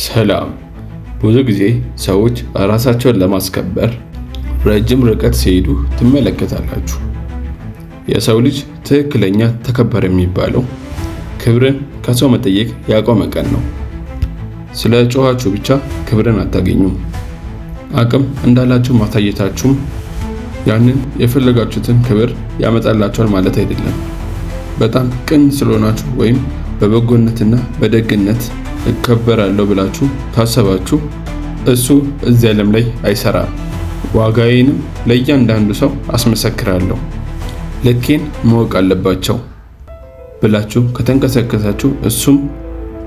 ሰላም። ብዙ ጊዜ ሰዎች ራሳቸውን ለማስከበር ረጅም ርቀት ሲሄዱ ትመለከታላችሁ። የሰው ልጅ ትክክለኛ ተከበረ የሚባለው ክብርን ከሰው መጠየቅ ያቆመ ቀን ነው። ስለ ጮኻችሁ ብቻ ክብርን አታገኙም። አቅም እንዳላችሁ ማሳየታችሁም ያንን የፈለጋችሁትን ክብር ያመጣላችኋል ማለት አይደለም። በጣም ቅን ስለሆናችሁ ወይም በበጎነትና በደግነት እከበራለሁ ብላችሁ ካሰባችሁ እሱ እዚህ ዓለም ላይ አይሰራም። ዋጋዬንም ለእያንዳንዱ ሰው አስመሰክራለሁ፣ ልኬን ማወቅ አለባቸው ብላችሁ ከተንቀሳቀሳችሁ እሱም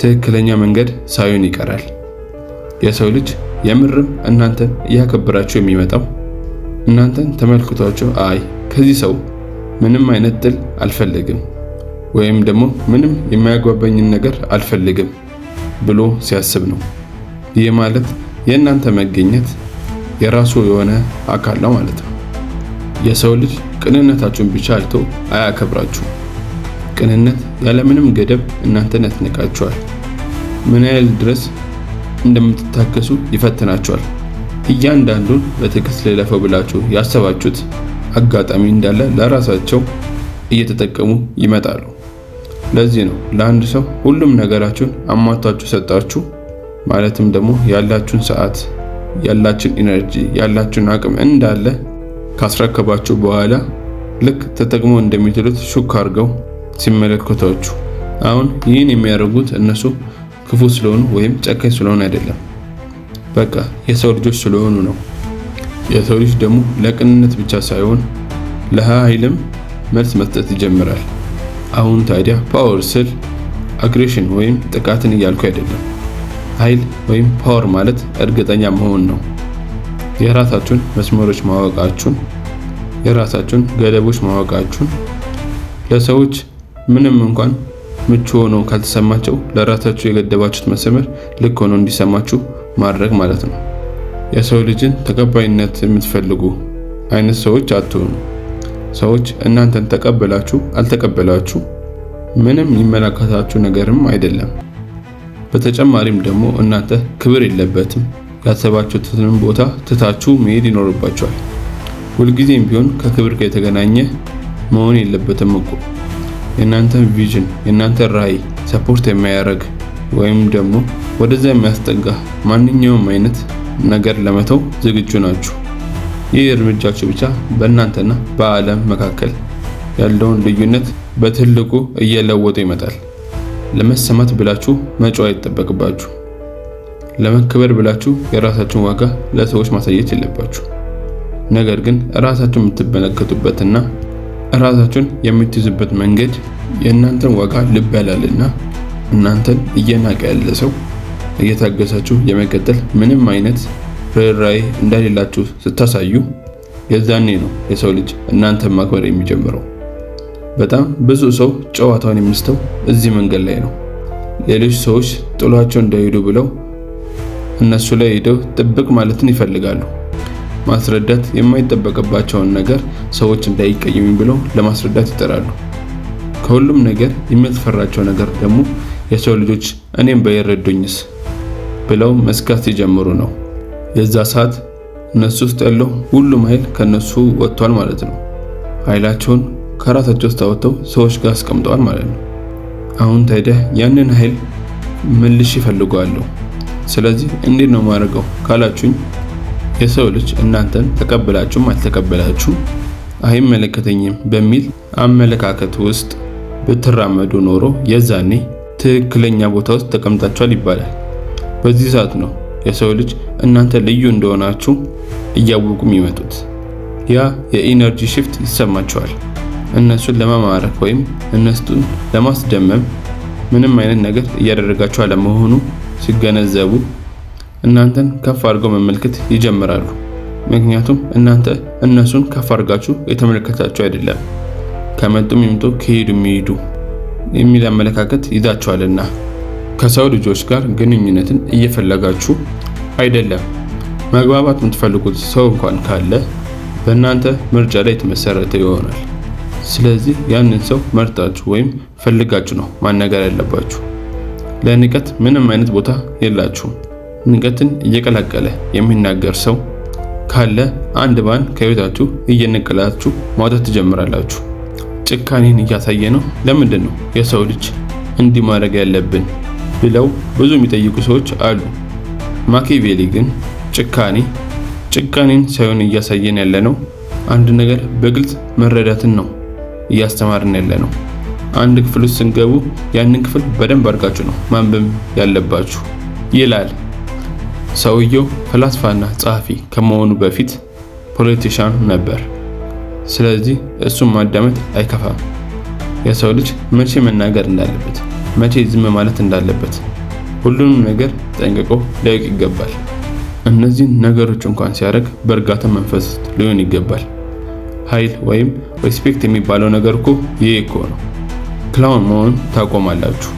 ትክክለኛ መንገድ ሳይሆን ይቀራል። የሰው ልጅ የምርም እናንተን እያከበራችሁ የሚመጣው እናንተን ተመልክቷችሁ አይ ከዚህ ሰው ምንም አይነት ጥል አልፈልግም ወይም ደግሞ ምንም የማያጓባኝን ነገር አልፈልግም ብሎ ሲያስብ ነው። ይህ ማለት የእናንተ መገኘት የራሱ የሆነ አካል ነው ማለት ነው። የሰው ልጅ ቅንነታችሁን ብቻ አይቶ አያከብራችሁ። ቅንነት ያለምንም ገደብ እናንተን ያስንቃችኋል። ምን ያህል ድረስ እንደምትታገሱ ይፈትናችኋል። እያንዳንዱን በትዕግስት ልለፈው ብላችሁ ያሰባችሁት አጋጣሚ እንዳለ ለራሳቸው እየተጠቀሙ ይመጣሉ። ለዚህ ነው ለአንድ ሰው ሁሉም ነገራችሁን አሟጣችሁ ሰጣችሁ ማለትም ደግሞ ያላችሁን ሰዓት፣ ያላችሁን ኢነርጂ፣ ያላችሁን አቅም እንዳለ ካስረከባችሁ በኋላ ልክ ተጠቅሞ እንደሚጥሉት ሹክ አድርገው ሲመለከቷችሁ። አሁን ይህን የሚያደርጉት እነሱ ክፉ ስለሆኑ ወይም ጨካኝ ስለሆኑ አይደለም። በቃ የሰው ልጆች ስለሆኑ ነው። የሰው ልጅ ደግሞ ለቅንነት ብቻ ሳይሆን ለኃይልም መልስ መስጠት ይጀምራል። አሁን ታዲያ ፓወር ስል አግሬሽን ወይም ጥቃትን እያልኩ አይደለም። ኃይል ወይም ፓወር ማለት እርግጠኛ መሆን ነው። የራሳችሁን መስመሮች ማወቃችሁን፣ የራሳችሁን ገደቦች ማወቃችሁን፣ ለሰዎች ምንም እንኳን ምቹ ሆኖ ካልተሰማቸው ለራሳችሁ የገደባችሁት መስመር ልክ ሆኖ እንዲሰማችሁ ማድረግ ማለት ነው። የሰው ልጅን ተቀባይነት የምትፈልጉ አይነት ሰዎች አትሆኑ። ሰዎች እናንተን ተቀበላችሁ አልተቀበላችሁ ምንም የሚመለከታችሁ ነገርም አይደለም። በተጨማሪም ደግሞ እናንተ ክብር የለበትም ያሰባችሁትን ቦታ ትታችሁ መሄድ ይኖርባችኋል። ሁልጊዜም ቢሆን ከክብር ጋር የተገናኘ መሆን የለበትም እኮ። የእናንተን ቪዥን፣ የእናንተን ራዕይ ሰፖርት የሚያደርግ ወይም ደግሞ ወደዛ የሚያስጠጋ ማንኛውም አይነት ነገር ለመተው ዝግጁ ናችሁ። ይህ እርምጃችሁ ብቻ በእናንተና በዓለም መካከል ያለውን ልዩነት በትልቁ እየለወጠ ይመጣል። ለመሰማት ብላችሁ መጮህ አይጠበቅባችሁ። ለመከበር ብላችሁ የራሳችሁን ዋጋ ለሰዎች ማሳየት የለባችሁ። ነገር ግን ራሳችሁን የምትመለከቱበትና ራሳችሁን የምትይዙበት መንገድ የእናንተን ዋጋ ልብ ያላልና እናንተን እየናቀ ያለ ሰው እየታገሳችሁ የመቀጠል ምንም አይነት ርኅራኄ እንደሌላችሁ ስታሳዩ የዛኔ ነው የሰው ልጅ እናንተን ማክበር የሚጀምረው። በጣም ብዙ ሰው ጨዋታውን የሚስተው እዚህ መንገድ ላይ ነው። ሌሎች ሰዎች ጥሏቸው እንዳይሄዱ ብለው እነሱ ላይ ሄደው ጥብቅ ማለትን ይፈልጋሉ። ማስረዳት የማይጠበቅባቸውን ነገር ሰዎች እንዳይቀየሙ ብለው ለማስረዳት ይጥራሉ። ከሁሉም ነገር የሚያስፈራቸው ነገር ደግሞ የሰው ልጆች እኔም ባይረዱኝስ ብለው መስጋት ሲጀምሩ ነው። የዛ ሰዓት እነሱ ውስጥ ያለው ሁሉም ኃይል ከነሱ ወጥቷል ማለት ነው። ኃይላቸውን ከራሳቸው ውስጥ አወጥተው ሰዎች ጋር አስቀምጠዋል ማለት ነው። አሁን ታዲያ ያንን ኃይል መልሼ እፈልገዋለሁ። ስለዚህ እንዴት ነው ማድረገው ካላችሁኝ፣ የሰው ልጅ እናንተን ተቀበላችሁም አልተቀበላችሁም አይመለከተኝም በሚል አመለካከት ውስጥ ብትራመዱ ኖሮ የዛኔ ትክክለኛ ቦታ ውስጥ ተቀምጣችኋል ይባላል። በዚህ ሰዓት ነው የሰው ልጅ እናንተ ልዩ እንደሆናችሁ እያወቁ የሚመጡት። ያ የኢነርጂ ሽፍት ይሰማቸዋል። እነሱን ለማማረክ ወይም እነሱን ለማስደመም ምንም አይነት ነገር እያደረጋችሁ አለመሆኑ ሲገነዘቡ እናንተን ከፍ አድርገው መመልከት ይጀምራሉ። ምክንያቱም እናንተ እነሱን ከፍ አድርጋችሁ የተመለከታችሁ አይደለም፣ ከመጡም ይምጡ ከሄዱም ይሄዱ የሚል አመለካከት ይዛችኋልና። ከሰው ልጆች ጋር ግንኙነትን እየፈለጋችሁ አይደለም። መግባባት የምትፈልጉት ሰው እንኳን ካለ በእናንተ ምርጫ ላይ የተመሰረተ ይሆናል። ስለዚህ ያንን ሰው መርጣችሁ ወይም ፈልጋችሁ ነው ማናገር ያለባችሁ። ለንቀት ምንም አይነት ቦታ የላችሁም። ንቀትን እየቀላቀለ የሚናገር ሰው ካለ አንድ ባንድ ከህይወታችሁ እየነቀላችሁ ማውጣት ትጀምራላችሁ። ጭካኔን እያሳየ ነው። ለምንድን ነው የሰው ልጅ እንዲህ ማድረግ ያለብን ብለው ብዙ የሚጠይቁ ሰዎች አሉ። ማኪያቬሊ ግን ጭካኔን ሳይሆን እያሳየን ያለነው አንድ ነገር በግልጽ መረዳትን ነው እያስተማርን ያለነው። አንድ ክፍል ውስጥ ስንገቡ ያንን ክፍል በደንብ አድርጋችሁ ነው ማንበብ ያለባችሁ ይላል። ሰውየው ፈላስፋና ጸሐፊ ከመሆኑ በፊት ፖለቲሻን ነበር። ስለዚህ እሱን ማዳመጥ አይከፋም። የሰው ልጅ መቼ መናገር እንዳለበት፣ መቼ ዝም ማለት እንዳለበት ሁሉንም ነገር ጠንቅቆ ሊያውቅ ይገባል። እነዚህን ነገሮች እንኳን ሲያደርግ በእርጋታ መንፈስ ሊሆን ይገባል። ኃይል ወይም ሪስፔክት የሚባለው ነገር እኮ ይሄ እኮ ነው። ክላውን መሆን ታቆማላችሁ።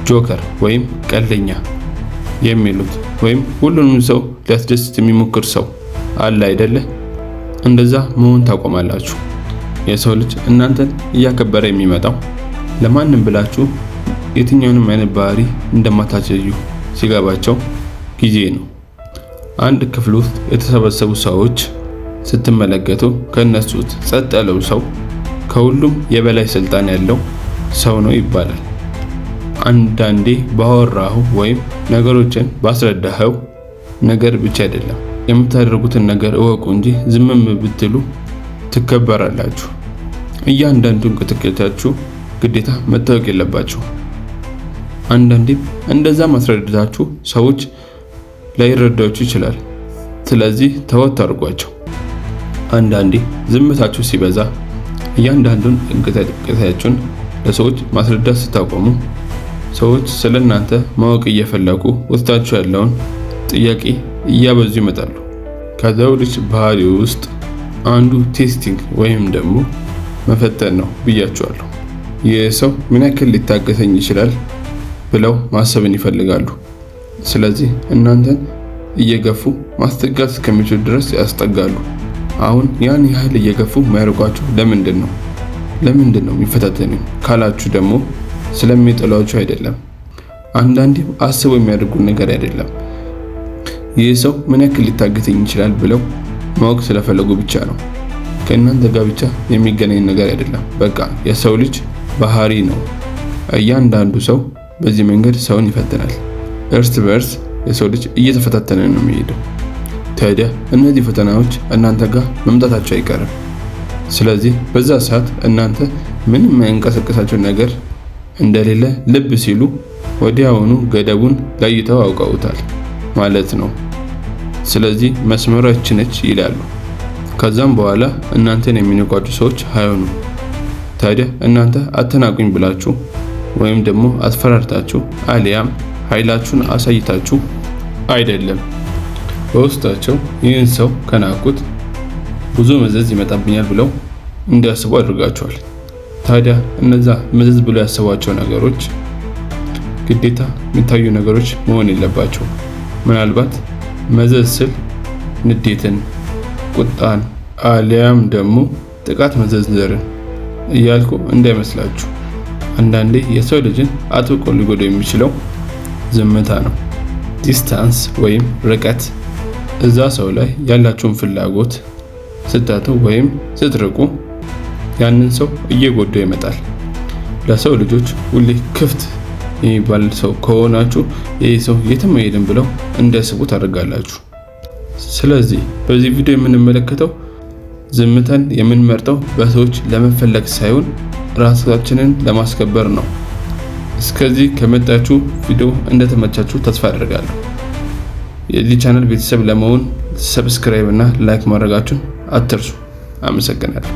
ጆከር ወይም ቀልደኛ የሚሉት ወይም ሁሉንም ሰው ሊያስደስት የሚሞክር ሰው አለ አይደለ? እንደዛ መሆን ታቆማላችሁ። የሰው ልጅ እናንተን እያከበረ የሚመጣው ለማንም ብላችሁ የትኛውንም አይነት ባህሪ እንደማታሳዩ ሲገባቸው ጊዜ ነው። አንድ ክፍል ውስጥ የተሰበሰቡ ሰዎች ስትመለከቱ ከነሱ ውስጥ ጸጥ ያለው ሰው ከሁሉም የበላይ ስልጣን ያለው ሰው ነው ይባላል። አንዳንዴ ባወራሁ ወይም ነገሮችን ባስረዳኸው ነገር ብቻ አይደለም የምታደርጉትን ነገር እወቁ እንጂ ዝምም ብትሉ ትከበራላችሁ። እያንዳንዱ እንቅስቃሴያችሁ ግዴታ መታወቅ የለባችሁ። አንዳንዴም እንደዛ ማስረዳታችሁ ሰዎች ላይረዳችሁ ይችላል። ስለዚህ ተወት አድርጓቸው። አንዳንዴ ዝምታችሁ ሲበዛ እያንዳንዱን እንቅስቃሴያችሁን ለሰዎች ማስረዳት ስታቆሙ ሰዎች ስለናንተ ማወቅ እየፈለጉ ውስጣችሁ ያለውን ጥያቄ እያበዙ ይመጣሉ። ከዛው ልጅ ባህሪ ውስጥ አንዱ ቴስቲንግ ወይም ደግሞ መፈተን ነው ብያቸዋለሁ። ይህ ሰው ምን ያክል ሊታገሰኝ ይችላል ብለው ማሰብን ይፈልጋሉ። ስለዚህ እናንተን እየገፉ ማስጠጋት እስከሚችሉ ድረስ ያስጠጋሉ። አሁን ያን ያህል እየገፉ ማያርቋችሁ ለምንድን ነው የሚፈታተኑኝ ካላችሁ ደግሞ ስለሚጠሏችሁ አይደለም። አንዳንዴም አስበው የሚያደርጉ ነገር አይደለም። ይህ ሰው ምን ያክል ሊታገሰኝ ይችላል ብለው ማወቅ ስለፈለጉ ብቻ ነው። ከእናንተ ጋር ብቻ የሚገናኝ ነገር አይደለም። በቃ የሰው ልጅ ባህሪ ነው። እያንዳንዱ ሰው በዚህ መንገድ ሰውን ይፈትናል። እርስ በእርስ የሰው ልጅ እየተፈታተነ ነው የሚሄደው። ታዲያ እነዚህ ፈተናዎች እናንተ ጋር መምጣታቸው አይቀርም። ስለዚህ በዛ ሰዓት እናንተ ምንም የማይንቀሳቀሳቸው ነገር እንደሌለ ልብ ሲሉ ወዲያውኑ ገደቡን ለይተው አውቀውታል ማለት ነው። ስለዚህ መስመራችን ነች ይላሉ። ከዛም በኋላ እናንተን የሚነቋችሁ ሰዎች አይሆኑም። ታዲያ እናንተ አተናቁኝ ብላችሁ ወይም ደግሞ አስፈራርታችሁ አሊያም ኃይላችሁን አሳይታችሁ አይደለም። በውስጣቸው ይህን ሰው ከናቁት ብዙ መዘዝ ይመጣብኛል ብለው እንዲያስቡ አድርጋቸዋል። ታዲያ እነዛ መዘዝ ብለው ያሰቧቸው ነገሮች ግዴታ የሚታዩ ነገሮች መሆን የለባቸው። ምናልባት መዘዝ ስል ንዴትን፣ ቁጣን አሊያም ደግሞ ጥቃት መዘዝዘርን እያልኩ እንዳይመስላችሁ። አንዳንዴ የሰው ልጅን አጥብቆ ሊጎዳው የሚችለው ዝምታ ነው። ዲስታንስ ወይም ርቀት እዛ ሰው ላይ ያላችሁን ፍላጎት ስታጡ ወይም ስትርቁ ያንን ሰው እየጎዳው ይመጣል። ለሰው ልጆች ሁሌ ክፍት የሚባል ሰው ከሆናችሁ ይህ ሰው የትም አይሄድም ብለው እንዲያስቡ ታደርጋላችሁ። ስለዚህ በዚህ ቪዲዮ የምንመለከተው ዝምታን የምንመርጠው በሰዎች ለመፈለግ ሳይሆን ራሳችንን ለማስከበር ነው። እስከዚህ ከመጣችሁ ቪዲዮ እንደተመቻችሁ ተስፋ አደርጋለሁ። የዚህ ቻናል ቤተሰብ ለመሆን ሰብስክራይብ እና ላይክ ማድረጋችሁን አትርሱ። አመሰግናለሁ።